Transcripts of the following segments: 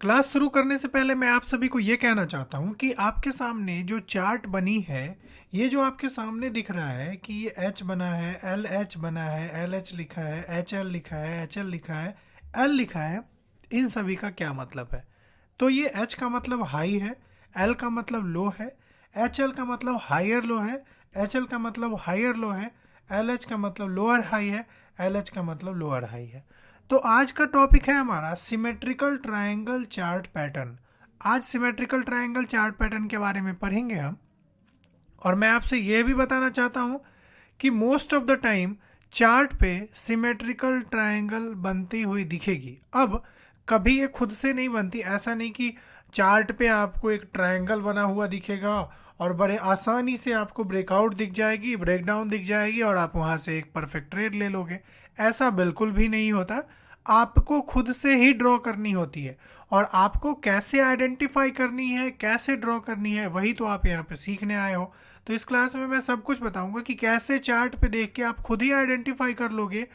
Class शुरू करने से पहले मैं आप सभी को ये कहना चाहता हूँ कि आपके सामने जो चार्ट बनी है, ये जो आपके सामने दिख रहा है कि ये एच बना है, एल एच बना है, एल एच लिखा है, एच एल लिखा है, एच एल लिखा है, एल लिखा है, इन सभी का क्या मतलब है? तो ये एच का मतलब हाई है, एल का मतलब लो है, एच एल का मतलब हायर लो है, एच एल का मतलब हायर लो है, एल एच का मतलब लोअर हाई है, एल एच का मतलब लोअर हाई है। तो आज का टॉपिक है हमारा सिमेट्रिकल ट्रायंगल चार्ट पैटर्न। आज सिमेट्रिकल ट्रायंगल चार्ट पैटर्न के बारे में पढ़ेंगे हम। और मैं आपसे यह भी बताना चाहता हूं कि most of the time chart पे सिमेट्रिकल ट्रायंगल बनती हुई दिखेगी। अब कभी ये खुद से नहीं बनती, ऐसा नहीं कि चार्ट पे आपको एक ट्रायंगल बना हुआ दिखेगा और बड़े आसानी से आपको ब्रेकआउट दिख जाएगी, ब्रेकडाउन दिख जाएगी और आप वहाँ से एक परफेक्ट ट्रेड ले लोगे। ऐसा बिल्कुल भी नहीं होता। आपको खुद से ही ड्रॉ करनी होती है और आपको कैसे आइडेंटिफाई करनी है, कैसे ड्रॉ करनी है, वही तो आप यहाँ पे सीखने आए हो। तो इस क्लास में मैं सब कुछ बताऊंगा कि कैसे चार्ट पे देख के आप खुद ही आइडेंटिफाई कर लोगे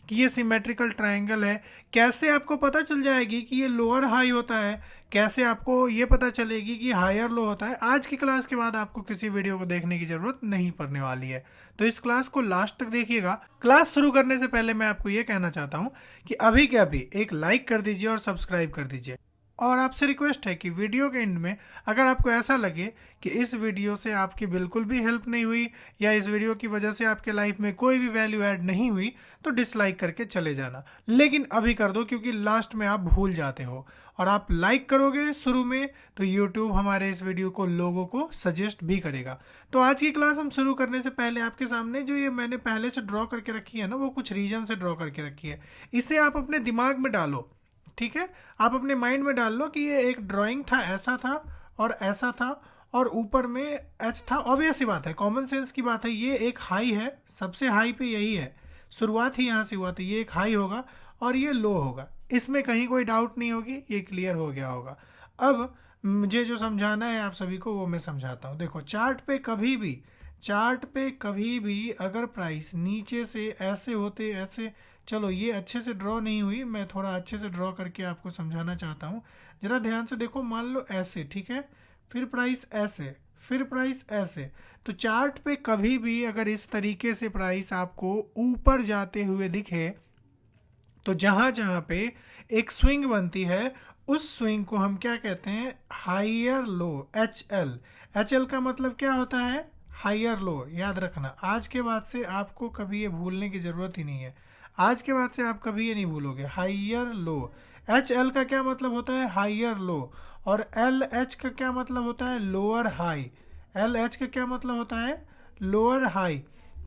कि ये सिमेट्रिकल ट्रायंगल है, कैसे आपको पता चल जाएगी कि ये लोअर हाई होता है, कैसे आपको ये पता चलेगी कि हायर लो होता है। आज की क्लास के बाद आपको किसी वीडियो को देखने की ज़रूरत नहीं पड़ने वाली है, तो इस क्लास को लास्ट तक देखिएगा। क्लास शुरू करने से पहले मैं आपको ये कहना चाहता हूँ कि अभी के अभी एक लाइक कर दीजिए और सब्सक्राइब कर दीजिए। और आपसे रिक्वेस्ट है कि वीडियो के एंड में अगर आपको ऐसा लगे कि इस वीडियो से आपकी बिल्कुल भी हेल्प नहीं हुई या इस वीडियो की वजह से आपके लाइफ में कोई भी वैल्यू ऐड नहीं हुई तो डिसलाइक करके चले जाना, लेकिन अभी कर दो क्योंकि लास्ट में आप भूल जाते हो। और आप लाइक करोगे शुरू में तो यूट्यूब हमारे इस वीडियो को लोगों को सजेस्ट भी करेगा। तो आज की क्लास हम शुरू करने से पहले आपके सामने जो ये मैंने पहले से ड्रॉ करके रखी है ना, वो कुछ रीजन से ड्रॉ करके रखी है। इसे आप अपने दिमाग में डालो, ठीक है? आप अपने माइंड में डाल लो कि ये एक ड्राइंग था, ऐसा था और ऐसा था और ऊपर में एच था। ऑब्वियस सी बात है, कॉमन सेंस की बात है, ये एक हाई है, सबसे हाई पे यही है, शुरुआत ही यहाँ से हुआ, तो ये एक हाई होगा और ये लो होगा, इसमें कहीं कोई डाउट नहीं होगी, ये क्लियर हो गया होगा। अब मुझे जो समझाना है आप सभी को वो मैं समझाता हूँ। देखो चार्ट पे कभी भी अगर प्राइस नीचे से ऐसे होते ऐसे, चलो ये अच्छे से ड्रॉ नहीं हुई, मैं थोड़ा अच्छे से ड्रॉ करके आपको समझाना चाहता हूँ। जरा ध्यान से देखो, मान लो ऐसे, ठीक है, फिर प्राइस ऐसे, फिर प्राइस ऐसे। तो चार्ट पे कभी भी अगर इस तरीके से प्राइस आपको ऊपर जाते हुए दिखे तो जहाँ जहाँ पे एक स्विंग बनती है उस स्विंग को हम क्या कहते हैं? Higher low, H L. H L का मतलब क्या होता है? Higher low. याद रखना, आज के बाद से आपको कभी ये भूलने की ज़रूरत ही नहीं है। आज के बाद से आप कभी ये नहीं भूलोगे, हायर लो। एच एल का क्या मतलब होता है? Higher low. और एल एच का क्या मतलब होता है? Lower high. एल एच का क्या मतलब होता है? Lower high.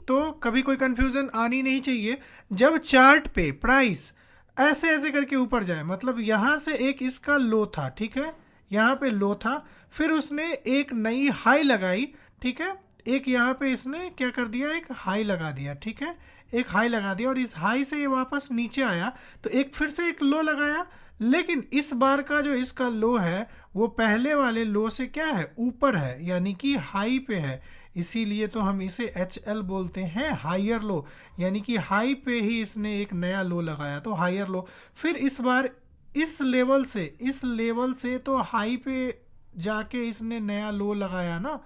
तो कभी कोई कंफ्यूजन आनी नहीं चाहिए। जब चार्ट पे प्राइस ऐसे ऐसे करके ऊपर जाए, मतलब यहाँ से एक इसका लो था, ठीक है, यहाँ पे लो था, फिर उसने एक नई हाई लगाई, ठीक है, एक यहाँ पे इसने क्या कर दिया? एक हाई लगा दिया, ठीक है, एक हाई लगा दिया और इस हाई से ये वापस नीचे आया तो एक फिर से एक लो लगाया। लेकिन इस बार का जो इसका लो है वो पहले वाले लो से क्या है? ऊपर है, यानी कि हाई पे है। इसीलिए तो हम इसे एच एल बोलते हैं, हायर लो, यानी कि हाई पे ही इसने एक नया लो लगाया तो हायर लो। फिर इस बार इस लेवल से तो हाई पे जाके इसने नया लो लगाया ना,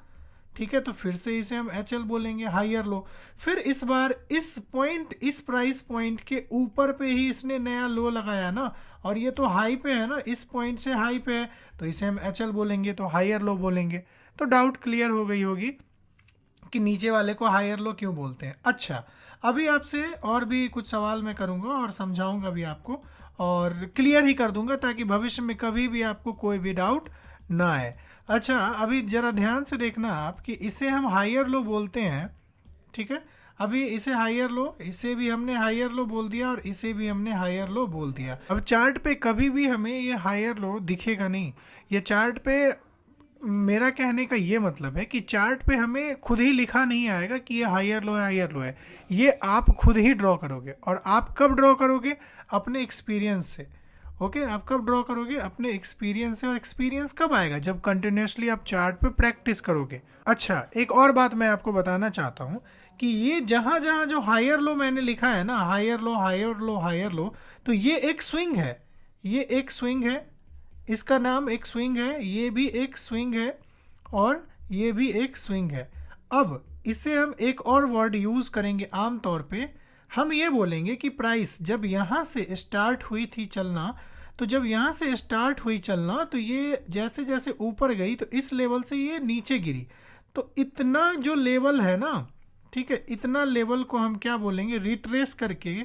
ठीक है, तो फिर से इसे हम एच एल बोलेंगे, हायर लो। फिर इस बार इस पॉइंट, इस प्राइस पॉइंट के ऊपर पे ही इसने नया लो लगाया ना, और ये तो हाई पे है ना, इस पॉइंट से हाई पे है, तो इसे हम एच एल बोलेंगे, तो हायर लो बोलेंगे। तो डाउट क्लियर हो गई होगी कि नीचे वाले को हायर लो क्यों बोलते हैं। अच्छा, अभी आपसे और भी कुछ सवाल मैं करूंगा और समझाऊंगा भी आपको और क्लियर ही कर दूंगा ताकि भविष्य में कभी भी आपको कोई भी डाउट ना आए। अच्छा, अभी जरा ध्यान से देखना आप कि इसे हम हायर लो बोलते हैं, ठीक है, अभी इसे हायर लो, इसे भी हमने हायर लो बोल दिया और इसे भी हमने हायर लो बोल दिया। अब चार्ट पे कभी भी हमें ये हायर लो दिखेगा नहीं। ये चार्ट पे, मेरा कहने का ये मतलब है कि चार्ट पे हमें खुद ही लिखा नहीं आएगा कि ये हायर लो है, हायर लो है। ये आप खुद ही ड्रॉ करोगे। और आप कब ड्रॉ करोगे? अपने एक्सपीरियंस से। ओके, आप कब ड्रॉ करोगे? अपने एक्सपीरियंस से। और एक्सपीरियंस कब आएगा? जब कंटिन्यूसली आप चार्ट पे प्रैक्टिस करोगे। अच्छा, एक और बात मैं आपको बताना चाहता हूँ कि ये जहाँ जहाँ जो हायर लो मैंने लिखा है ना, higher low, higher low, higher low, तो ये एक स्विंग है, ये एक स्विंग है, इसका नाम एक स्विंग है, ये भी एक स्विंग है और ये भी एक स्विंग है। अब इससे हम एक और वर्ड यूज़ करेंगे आम तौर पे, हम ये बोलेंगे कि प्राइस जब यहाँ से स्टार्ट हुई थी चलना, तो जब यहाँ से स्टार्ट हुई चलना तो ये जैसे जैसे ऊपर गई तो इस लेवल से ये नीचे गिरी, तो इतना जो लेवल है ना, ठीक है, इतना लेवल को हम क्या बोलेंगे, रिट्रेस करके,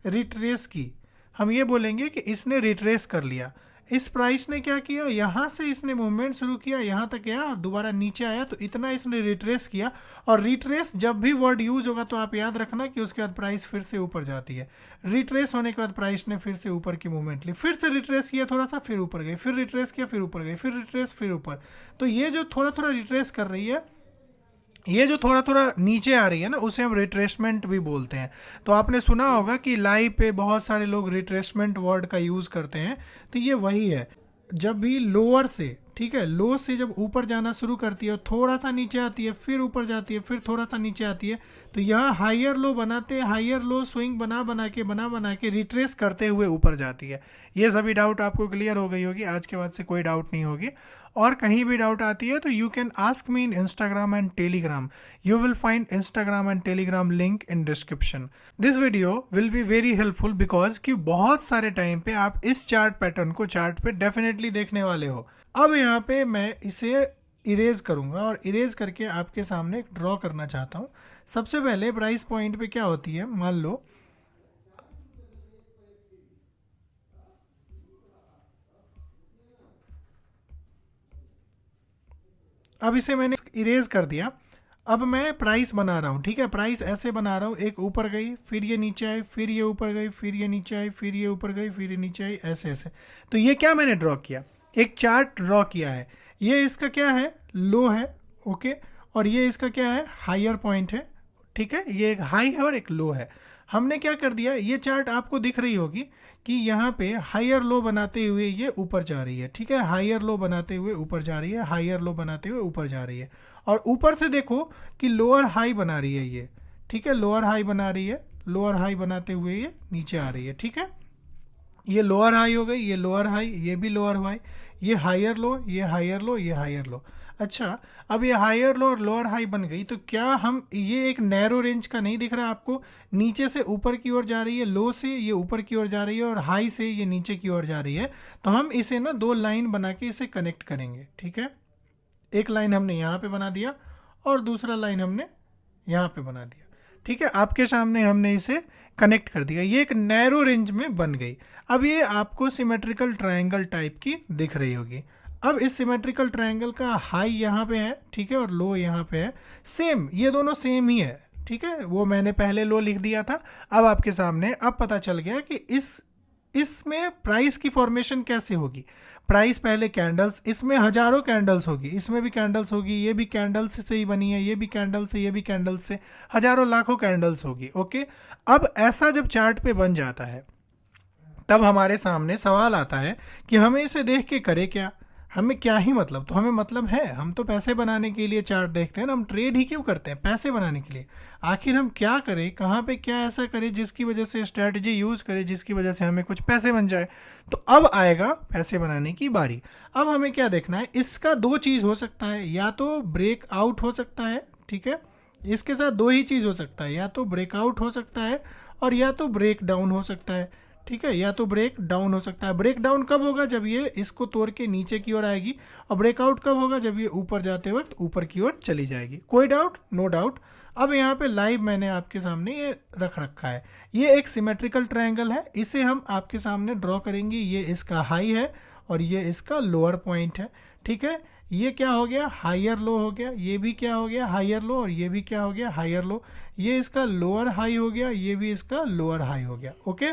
रिट्रेस की, हम ये बोलेंगे कि इसने रिट्रेस कर लिया। इस प्राइस ने क्या किया, यहाँ से इसने मूवमेंट शुरू किया, यहाँ तक गया और दोबारा नीचे आया, तो इतना इसने रिट्रेस किया। और रिट्रेस जब भी वर्ड यूज होगा तो आप याद रखना कि उसके बाद प्राइस फिर से ऊपर जाती है। रिट्रेस होने के बाद प्राइस ने फिर से ऊपर की मूवमेंट ली, फिर से रिट्रेस किया थोड़ा सा, फिर ऊपर गई, फिर रिट्रेस किया, फिर ऊपर गई, फिर रिट्रेस, फिर ऊपर। तो ये जो थोड़ा थोड़ा रिट्रेस कर रही है, ये जो थोड़ा थोड़ा नीचे आ रही है ना, उसे हम रिट्रेसमेंट भी बोलते हैं। तो आपने सुना होगा कि लाइव पे बहुत सारे लोग रिट्रेसमेंट वर्ड का यूज़ करते हैं, तो ये वही है। जब भी लोअर से, ठीक है, लो से जब ऊपर जाना शुरू करती है, थोड़ा सा नीचे आती है, फिर ऊपर जाती है, फिर थोड़ा सा नीचे आती है, तो यह हायर लो बनाते, हायर लो स्विंग बना बना के रिट्रेस करते हुए ऊपर जाती है। ये सभी डाउट आपको क्लियर हो गई होगी, आज के बाद से कोई डाउट नहीं होगी। और कहीं भी डाउट आती है तो you can ask me in Instagram and Telegram. You will find Instagram and Telegram link in description. This video will be very helpful because कि बहुत सारे टाइम पे आप इस चार्ट पैटर्न को चार्ट पे डेफिनेटली देखने वाले हो। अब यहाँ पे मैं इसे इरेज करूँगा और इरेज करके आपके सामने ड्रॉ करना चाहता हूँ। सबसे पहले प्राइस पॉइंट पे क्या होती है, मान लो अब इसे मैंने इरेज कर दिया। अब मैं प्राइस बना रहा हूँ, ठीक है, प्राइस ऐसे बना रहा हूँ, एक ऊपर गई, फिर ये नीचे आई, फिर ये ऊपर गई, फिर ये नीचे आई, फिर ये ऊपर गई, फिर ये नीचे आई, ऐसे ऐसे। तो ये क्या मैंने ड्रॉ किया, एक चार्ट ड्रॉ किया है। ये इसका क्या है, लो है, ओके, और ये इसका क्या है, हायर पॉइंट है, ठीक है, ये एक हाई है और एक लो है। हमने क्या कर दिया, ये चार्ट आपको दिख रही होगी कि यहाँ पे हायर लो बनाते हुए ये ऊपर जा रही है, ठीक है, हायर लो बनाते हुए ऊपर जा रही है, हायर लो बनाते हुए ऊपर जा रही है। और ऊपर से देखो कि लोअर हाई बना रही है ये, ठीक है, लोअर हाई बना रही है, लोअर हाई बनाते हुए ये नीचे आ रही है, ठीक है, ये लोअर हाई हो गई, ये लोअर हाई, ये भी लोअर हाई, ये हायर लो, ये हायर लो, ये हायर लो। अच्छा, अब ये हायर लो और लोअर हाई बन गई, तो क्या हम, ये एक नैरो रेंज का नहीं दिख रहा आपको, नीचे से ऊपर की ओर जा रही है, लो से ये ऊपर की ओर जा रही है और हाई से ये नीचे की ओर जा रही है। तो हम इसे ना दो लाइन बना के इसे कनेक्ट करेंगे, ठीक है, एक लाइन हमने यहाँ पे बना दिया और दूसरा लाइन हमने यहाँ पे बना दिया, ठीक है, आपके सामने हमने इसे कनेक्ट कर दिया, ये एक नैरो रेंज में बन गई। अब ये आपको सिमेट्रिकल ट्रायंगल टाइप की दिख रही होगी। अब इस सिमेट्रिकल ट्रायंगल का हाई यहाँ पे है, ठीक है, और लो यहाँ पे है, सेम, ये दोनों सेम ही है, ठीक है, वो मैंने पहले लो लिख दिया था। अब आपके सामने अब पता चल गया कि इसमें प्राइस की फॉर्मेशन कैसे होगी। प्राइस पहले कैंडल्स, इसमें हजारों कैंडल्स होगी, इसमें भी कैंडल्स होगी, ये भी कैंडल्स से ही बनी है, ये भी कैंडल्स से, ये भी कैंडल्स से, हजारों लाखों कैंडल्स होगी, ओके। अब ऐसा जब चार्ट पे बन जाता है तब हमारे सामने सवाल आता है कि हमें इसे देख के करे क्या, हमें क्या ही मतलब, तो हमें मतलब है, हम तो पैसे बनाने के लिए चार्ट देखते हैं ना, हम ट्रेड ही क्यों करते हैं, पैसे बनाने के लिए। आखिर हम क्या करें, कहाँ पे क्या ऐसा करें जिसकी वजह से स्ट्रैटेजी यूज़ करें जिसकी वजह से हमें कुछ पैसे बन जाए। तो अब आएगा पैसे बनाने की बारी। अब हमें क्या देखना है, इसका दो चीज़ हो सकता है, या तो ब्रेकआउट हो सकता है, ठीक है, इसके साथ दो ही चीज़ हो सकता है, या तो ब्रेकआउट हो सकता है और या तो ब्रेक डाउन हो सकता है, ठीक है, या तो ब्रेक डाउन हो सकता है। ब्रेक डाउन कब होगा, जब ये इसको तोड़ के नीचे की ओर आएगी, और ब्रेकआउट कब होगा, जब ये ऊपर जाते वक्त ऊपर की ओर चली जाएगी। कोई डाउट, नो डाउट। अब यहाँ पे लाइव मैंने आपके सामने ये रख रखा है, ये एक सिमेट्रिकल ट्रायंगल है, इसे हम आपके सामने ड्रॉ करेंगे। ये इसका हाई है और ये इसका लोअर पॉइंट है, ठीक है, ये क्या हो गया, हायर लो हो गया, ये भी क्या हो गया, हायर लो, और ये भी क्या हो गया, हायर लो, ये इसका लोअर हाई हो गया, ये भी इसका लोअर हाई हो गया, ओके।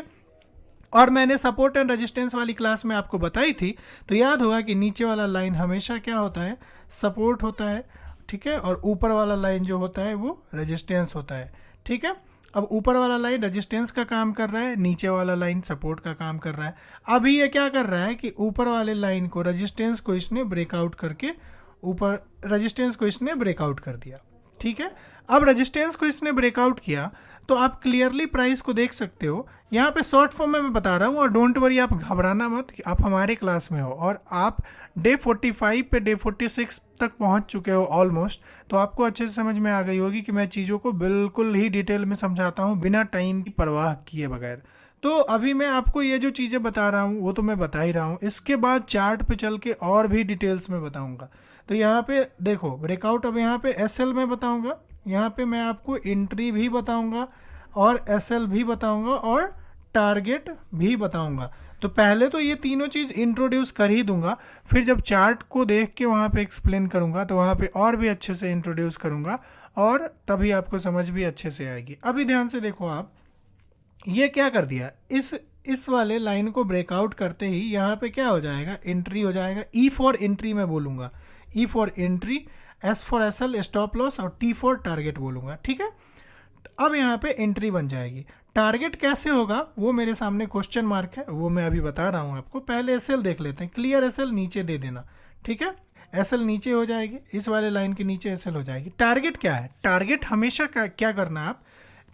और मैंने सपोर्ट एंड रेजिस्टेंस वाली क्लास में आपको बताई थी, तो याद होगा कि नीचे वाला लाइन हमेशा क्या होता है, सपोर्ट होता है, ठीक है, और ऊपर वाला लाइन जो होता है वो रेजिस्टेंस होता है, ठीक है। अब ऊपर वाला लाइन रेजिस्टेंस का काम कर रहा है, नीचे वाला लाइन सपोर्ट का काम कर रहा है। अभी ये क्या कर रहा है कि ऊपर वाले लाइन को, रेजिस्टेंस को इसने ब्रेकआउट करके, ऊपर रेजिस्टेंस को इसने ब्रेकआउट कर दिया, ठीक है। अब रेजिस्टेंस को इसने ब्रेकआउट किया तो आप क्लियरली प्राइस को देख सकते हो। यहाँ पे शॉर्ट फॉर्म में मैं बता रहा हूँ, और डोंट वरी, आप घबराना मत, आप हमारे क्लास में हो और आप डे 45 पे डे 46 तक पहुँच चुके हो ऑलमोस्ट, तो आपको अच्छे से समझ में आ गई होगी कि मैं चीज़ों को बिल्कुल ही डिटेल में समझाता हूँ बिना टाइम की परवाह किए बगैर। तो अभी मैं आपको ये जो चीज़ें बता रहा हूँ वो तो मैं बता ही रहा हूँ, इसके बाद चार्ट पे चल के और भी डिटेल्स में बताऊँगा। तो यहाँ पे देखो ब्रेकआउट, अब यहाँ पे एसएल में बताऊँगा, यहाँ पे मैं आपको एंट्री भी बताऊँगा और एसएल भी बताऊँगा और टारगेट भी बताऊँगा। तो पहले तो ये तीनों चीज़ इंट्रोड्यूस कर ही दूंगा, फिर जब चार्ट को देख के वहाँ पे एक्सप्लेन करूँगा तो वहाँ पे और भी अच्छे से इंट्रोड्यूस करूँगा और तभी आपको समझ भी अच्छे से आएगी। अभी ध्यान से देखो, आप ये क्या कर दिया, इस वाले लाइन को ब्रेकआउट करते ही यहाँ पे क्या हो जाएगा, एंट्री हो जाएगा। ई फॉर एंट्री मैं बोलूँगा, E for entry, S for SL stop loss और टी फॉर टारगेट बोलूँगा, ठीक है। अब यहाँ पे एंट्री बन जाएगी। टारगेट कैसे होगा वो मेरे सामने क्वेश्चन मार्क है, वो मैं अभी बता रहा हूँ आपको। पहले एसएल देख लेते हैं, क्लियर एसएल नीचे दे देना, ठीक है। एसएल नीचे हो जाएगी, इस वाले लाइन के नीचे एसएल हो जाएगी। टारगेट क्या है, टारगेट हमेशा क्या करना है, आप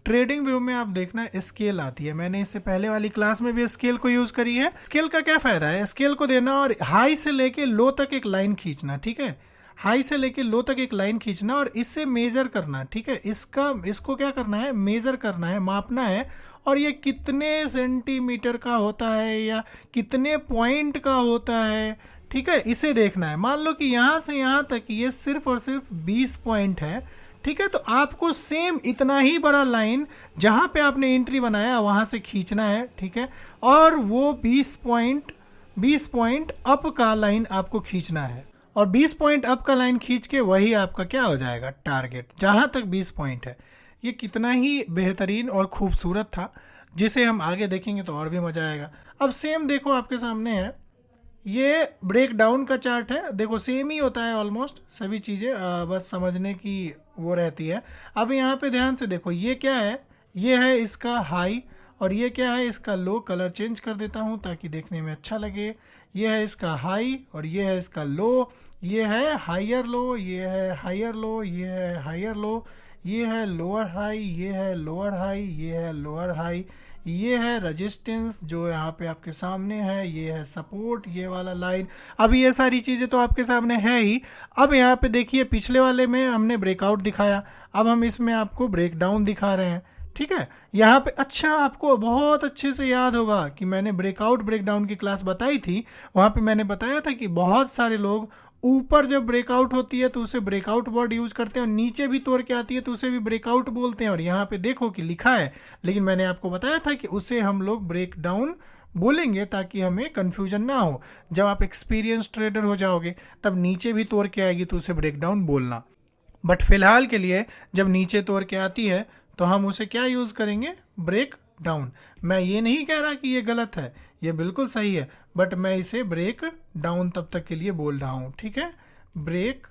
ट्रेडिंग व्यू में आप देखना स्केल आती है, मैंने इससे पहले वाली क्लास में भी स्केल को यूज करी है। स्केल का क्या फायदा है, स्केल को देना और हाई से लेके लो तक एक लाइन खींचना, ठीक है। हाई से लेके लो तक एक लाइन खींचना और इससे मेजर करना, ठीक है। इसको क्या करना है, मेजर करना है, मापना है, और ये कितने सेंटीमीटर का होता है या कितने पॉइंट का होता है, ठीक है, इसे देखना है। मान लो कि यहाँ से यहाँ तक ये सिर्फ और सिर्फ 20 पॉइंट है, ठीक है। तो आपको सेम इतना ही बड़ा लाइन जहाँ पे आपने एंट्री बनाया वहाँ से खींचना है, ठीक है, और वो 20 पॉइंट अप का लाइन आपको खींचना है, और 20 पॉइंट अप का लाइन खींच के वही आपका क्या हो जाएगा, टारगेट, जहाँ तक 20 पॉइंट है। ये कितना ही बेहतरीन और खूबसूरत था, जिसे हम आगे देखेंगे तो और भी मज़ा आएगा। अब सेम देखो आपके सामने है, ये ब्रेक डाउन का चार्ट है, देखो सेम ही होता है ऑलमोस्ट सभी चीज़ें, बस समझने की वो रहती है। अब यहाँ पे ध्यान से देखो, ये क्या है, ये है इसका हाई और ये क्या है इसका लो। कलर चेंज कर देता हूँ ताकि देखने में अच्छा लगे। ये है इसका हाई और ये है इसका लो, ये है हायर लो, ये है हायर लो, ये है हायर लो, ये है लोअर हाई, ये है लोअर हाई, ये है लोअर हाई, ये है रेजिस्टेंस जो यहाँ पे आपके सामने है, ये है सपोर्ट, ये वाला लाइन। अब ये सारी चीज़ें तो आपके सामने है ही। अब यहाँ पे देखिए, पिछले वाले में हमने ब्रेकआउट दिखाया, अब हम इसमें आपको ब्रेक डाउन दिखा रहे हैं, ठीक है। यहाँ पे अच्छा आपको बहुत अच्छे से याद होगा कि मैंने ब्रेकआउट ब्रेक डाउन की क्लास बताई थी, वहाँ पे मैंने बताया था कि बहुत सारे लोग ऊपर जब ब्रेकआउट होती है तो उसे ब्रेकआउट वर्ड यूज करते हैं, और नीचे भी तोड़ के आती है तो उसे भी ब्रेकआउट बोलते हैं। और यहाँ पे देखो कि लिखा है, लेकिन मैंने आपको बताया था कि उसे हम लोग ब्रेक डाउन बोलेंगे ताकि हमें कंफ्यूजन ना हो। जब आप एक्सपीरियंस ट्रेडर हो जाओगे तब नीचे भी तोड़ के आएगी तो उसे ब्रेक डाउन बोलना, बट फिलहाल के लिए जब नीचे तोड़ के आती है तो हम उसे क्या यूज़ करेंगे, ब्रेक डाउन। मैं ये नहीं कह रहा कि ये गलत है, ये बिल्कुल सही है, बट मैं इसे ब्रेक डाउन तब तक के लिए बोल रहा हूँ, ठीक है। ब्रेक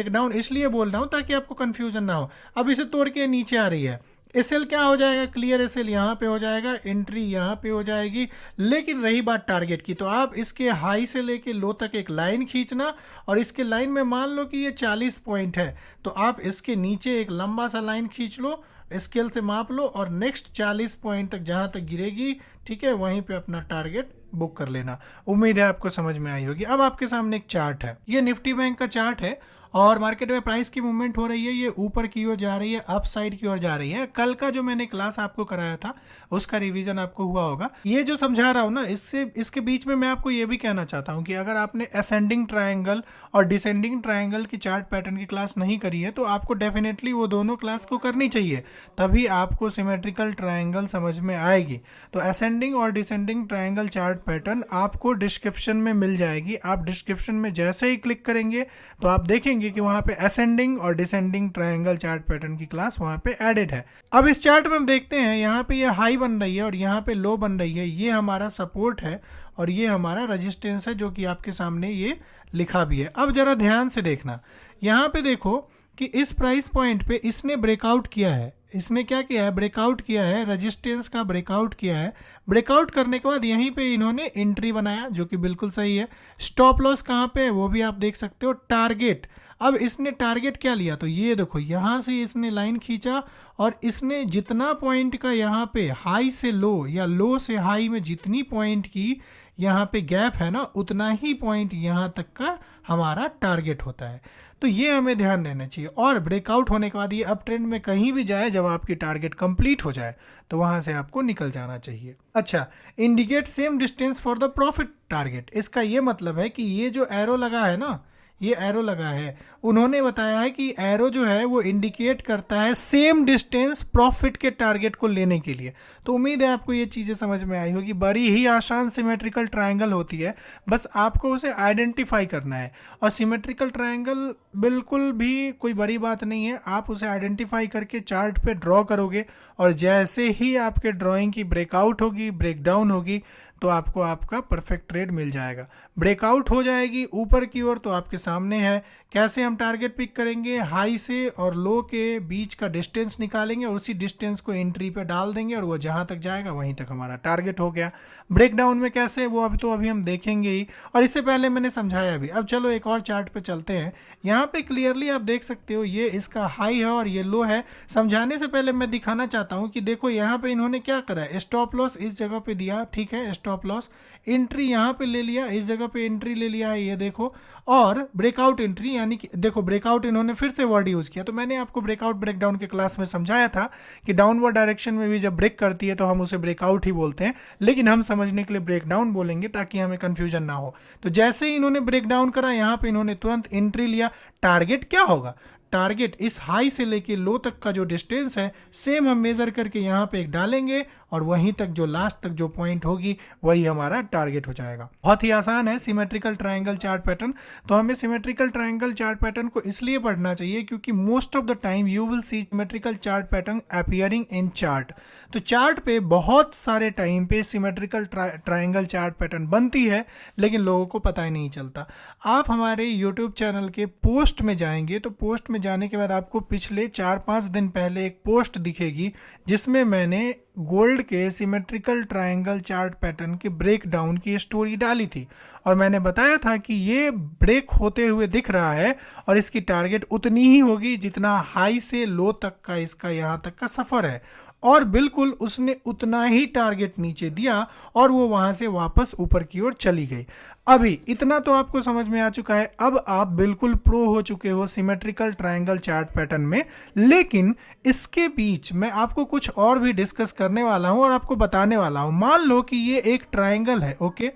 डाउन इसलिए बोल रहा हूँ ताकि आपको कंफ्यूजन ना हो। अब इसे तोड़ के नीचे आ रही है, एसएल क्या हो जाएगा, क्लियर एसएल यहाँ पे हो जाएगा, एंट्री यहाँ पे हो जाएगी। लेकिन रही बात टारगेट की, तो आप इसके हाई से लेके लो तक एक लाइन खींचना, और इसके लाइन में मान लो कि ये 40 पॉइंट है तो आप इसके नीचे एक लंबा सा लाइन खींच लो, स्केल से माप लो, और नेक्स्ट 40 पॉइंट तक जहाँ तक गिरेगी, ठीक है, वहीं पे अपना टारगेट बुक कर लेना। उम्मीद है आपको समझ में आई होगी। अब आपके सामने एक चार्ट है, ये निफ्टी बैंक का चार्ट है, और मार्केट में प्राइस की मूवमेंट हो रही है, ये ऊपर की ओर जा रही है, अप साइड की ओर जा रही है। कल का जो मैंने क्लास आपको कराया था उसका रिवीजन आपको हुआ होगा। ये जो समझा रहा हूँ ना, इसके बीच में मैं आपको ये भी कहना चाहता हूँ कि अगर आपने असेंडिंग ट्रायंगल और डिसेंडिंग ट्रायंगल की चार्ट पैटर्न की क्लास नहीं करी है तो आपको डेफिनेटली वो दोनों क्लास को करनी चाहिए, तभी आपको सिमेट्रिकल ट्रायंगल समझ में आएगी। तो असेंडिंग और डिसेंडिंग ट्रायंगल चार्ट पैटर्न आपको डिस्क्रिप्शन में मिल जाएगी। आप डिस्क्रिप्शन में जैसे ही क्लिक करेंगे तो आप देखेंगे कि वहां पे असेंडिंग और डिसेंडिंग ट्रायंगल चार्ट पैटर्न की क्लास वहां पे एडेड है। अब इस चार्ट में हम देखते हैं, यहाँ पे ये हाई बन रही है और यहाँ पे लो बन रही है, ये हमारा सपोर्ट है और ये हमारा रेजिस्टेंस है, जो कि आपके सामने ये लिखा भी है। अब जरा ध्यान से देखना, यहाँ पे देखो कि इस प्राइस पॉइंट पे इसने ब्रेकआउट किया है, इसने क्या किया है, ब्रेकआउट किया है, रेजिस्टेंस का ब्रेकआउट किया है। ब्रेकआउट करने के बाद यहीं पे इन्होंने एंट्री बनाया जो कि बिल्कुल सही है। स्टॉप लॉस कहाँ पे है वो भी आप देख सकते हो। टारगेट, अब इसने टारगेट क्या लिया, तो ये देखो यहाँ से इसने लाइन खींचा और इसने जितना पॉइंट का यहाँ पे हाई से लो या लो से हाई में जितनी पॉइंट की यहाँ पे गैप है ना, उतना ही पॉइंट यहाँ तक का हमारा टारगेट होता है। तो ये हमें ध्यान देना चाहिए। और ब्रेकआउट होने के बाद ये अप ट्रेंड में कहीं भी जाए, जब आपकी टारगेट कंप्लीट हो जाए तो वहां से आपको निकल जाना चाहिए। अच्छा, indicate same distance for the profit target, इसका ये मतलब है कि ये जो एरो लगा है ना, ये एरो लगा है, उन्होंने बताया है कि एरो जो है वो इंडिकेट करता है सेम डिस्टेंस प्रॉफिट के टारगेट को लेने के लिए। तो उम्मीद है आपको ये चीज़ें समझ में आई होगी। बड़ी ही आसान सिमेट्रिकल ट्रायंगल होती है, बस आपको उसे आइडेंटिफाई करना है। और सिमेट्रिकल ट्रायंगल बिल्कुल भी कोई बड़ी बात नहीं है, आप उसे आइडेंटिफाई करके चार्ट पे ड्रॉ करोगे और जैसे ही आपके ड्राइंग की ब्रेकआउट होगी, ब्रेकडाउन होगी, तो आपको आपका परफेक्ट ट्रेड मिल जाएगा। ब्रेकआउट हो जाएगी ऊपर की ओर तो आपके सामने है। कैसे हम टारगेट पिक करेंगे, हाई से और लो के बीच का डिस्टेंस निकालेंगे और उसी डिस्टेंस को एंट्री पे डाल देंगे और वो जहां तक जाएगा वहीं तक हमारा टारगेट हो गया। ब्रेकडाउन में कैसे, वो अभी हम देखेंगे ही, और इससे पहले मैंने समझाया भी। अब चलो एक और चार्ट पे चलते हैं। यहाँ पे क्लियरली आप देख सकते हो ये इसका हाई है और ये लो है। समझाने से पहले मैं दिखाना चाहता हूँ कि देखो यहाँ पे इन्होंने क्या करा है, स्टॉप लॉस इस जगह पे दिया, ठीक है, स्टॉप लॉस, एंट्री यहाँ पे ले लिया, इस जगह पे एंट्री ले लिया है, ये देखो, और ब्रेकआउट एंट्री, यानी कि देखो ब्रेकआउट इन्होंने फिर से वर्ड यूज किया। तो मैंने आपको ब्रेकआउट ब्रेकडाउन के क्लास में समझाया था कि डाउनवर्ड डायरेक्शन में भी जब ब्रेक करती है तो हम उसे ब्रेकआउट ही बोलते हैं, लेकिन हम समझने के लिए ब्रेकडाउन बोलेंगे ताकि हमें कंफ्यूजन ना हो। तो जैसे ही इन्होंने ब्रेकडाउन करा, यहाँ पे इन्होंने तुरंत एंट्री लिया। टारगेट क्या होगा, टारगेट इस हाई से लेके लो तक का जो डिस्टेंस है सेम हम मेजर करके यहाँ पे एक डालेंगे और वहीं तक जो लास्ट तक जो पॉइंट होगी वही हमारा टारगेट हो जाएगा। बहुत ही आसान है सिमेट्रिकल ट्रायंगल चार्ट पैटर्न। तो हमें सिमेट्रिकल ट्रायंगल चार्ट पैटर्न को इसलिए पढ़ना चाहिए क्योंकि most of the time you will see symmetrical chart pattern appearing in chart. तो चार्ट पे बहुत सारे टाइम पे सिमेट्रिकल ट्रायंगल चार्ट पैटर्न बनती है, लेकिन लोगों को पता ही नहीं चलता। आप हमारे यूट्यूब चैनल के पोस्ट में जाएंगे तो पोस्ट में जाने के बाद आपको पिछले 4-5 दिन पहले एक पोस्ट दिखेगी जिसमें मैंने गोल्ड के सिमेट्रिकल ट्रायंगल चार्ट पैटर्न के ब्रेक डाउन की स्टोरी डाली थी और मैंने बताया था कि ये ब्रेक होते हुए दिख रहा है और इसकी टारगेट उतनी ही होगी जितना हाई से लो तक का इसका यहाँ तक का सफ़र है। और बिल्कुल उसने उतना ही टारगेट नीचे दिया और वो वहां से वापस ऊपर की ओर चली गई। अभी इतना तो आपको समझ में आ चुका है, अब आप बिल्कुल प्रो हो चुके हो सिमेट्रिकल ट्रायंगल चार्ट पैटर्न में। लेकिन इसके बीच मैं आपको कुछ और भी डिस्कस करने वाला हूं और आपको बताने वाला हूं। मान लो कि ये एक ट्रायंगल है, ओके,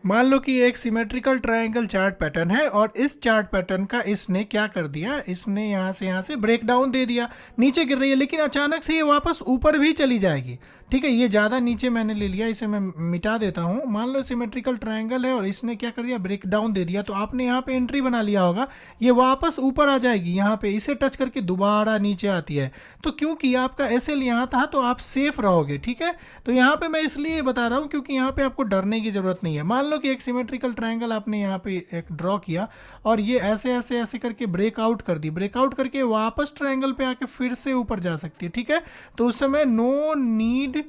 मान लो कि एक सिमेट्रिकल ट्रायंगल चार्ट पैटर्न है और इस चार्ट पैटर्न का इसने क्या कर दिया, इसने यहाँ से ब्रेक डाउन दे दिया, नीचे गिर रही है, लेकिन अचानक से ये वापस ऊपर भी चली जाएगी। ठीक है, ये ज़्यादा नीचे मैंने ले लिया, इसे मैं मिटा देता हूँ। मान लो सिमेट्रिकल ट्रायंगल है और इसने क्या कर दिया, ब्रेक डाउन दे दिया, तो आपने यहाँ पे एंट्री बना लिया होगा, ये वापस ऊपर आ जाएगी, यहाँ पे इसे टच करके दोबारा नीचे आती है। तो क्योंकि आपका एसएल यहाँ था तो आप सेफ रहोगे। ठीक है, तो यहाँ पे मैं इसलिए बता रहा हूँ क्योंकि यहाँ पे आपको डरने की जरूरत नहीं है। मान लो कि एक सिमेट्रिकल ट्रायंगल आपने यहाँ पे एक ड्रॉ किया और ये ऐसे ऐसे ऐसे करके ब्रेकआउट कर दी, ब्रेकआउट करके वापस ट्रायंगल पे आके फिर से ऊपर जा सकती है। ठीक है, तो उस समय नो नीड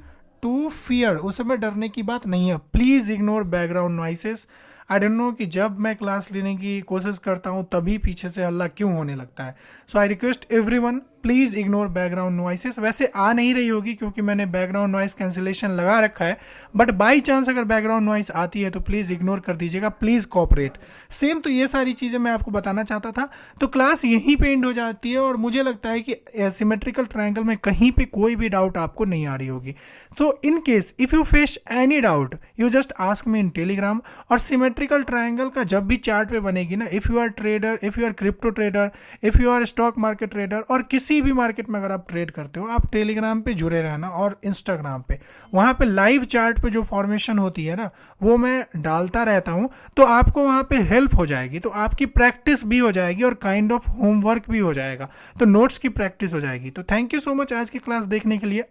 टू फियर, उस समय डरने की बात नहीं है। Please ignore background noises. I don't know कि जब मैं क्लास लेने की कोशिश करता हूँ तभी पीछे से हल्ला क्यों होने लगता है। So I request everyone please ignore background noises. वैसे आ नहीं रही होगी क्योंकि मैंने बैकग्राउंड नॉइस कैंसिलेशन लगा रखा है, बट बाई चांस अगर बैकग्राउंड नॉइस आती है तो प्लीज इग्नोर कर दीजिएगा, प्लीज कोऑपरेट। सेम तो ये सारी चीजें मैं आपको बताना चाहता था। तो क्लास यहीं पे एंड हो जाती है और मुझे लगता है कि सिमेट्रिकल ट्रायंगल में कहीं पे कोई भी डाउट आपको नहीं आ रही होगी। तो in case if you face any doubt you just ask me in Telegram. और सिमेट्रिकल ट्रायंगल का जब भी चार्ट पे बनेगी ना, if you are trader, if you are crypto trader, if you are stock market trader और किसी भी मार्केट में अगर आप ट्रेड करते हो, आप टेलीग्राम पे जुड़े रहना और इंस्टाग्राम पे, वहां पे लाइव चार्ट पे जो फॉर्मेशन होती है ना वो मैं डालता रहता हूं, तो आपको वहां पे हेल्प हो जाएगी, तो आपकी प्रैक्टिस भी हो जाएगी और काइंड ऑफ होमवर्क भी हो जाएगा, तो नोट्स की प्रैक्टिस हो जाएगी। तो थैंक यू सो मच आज की क्लास देखने के लिए।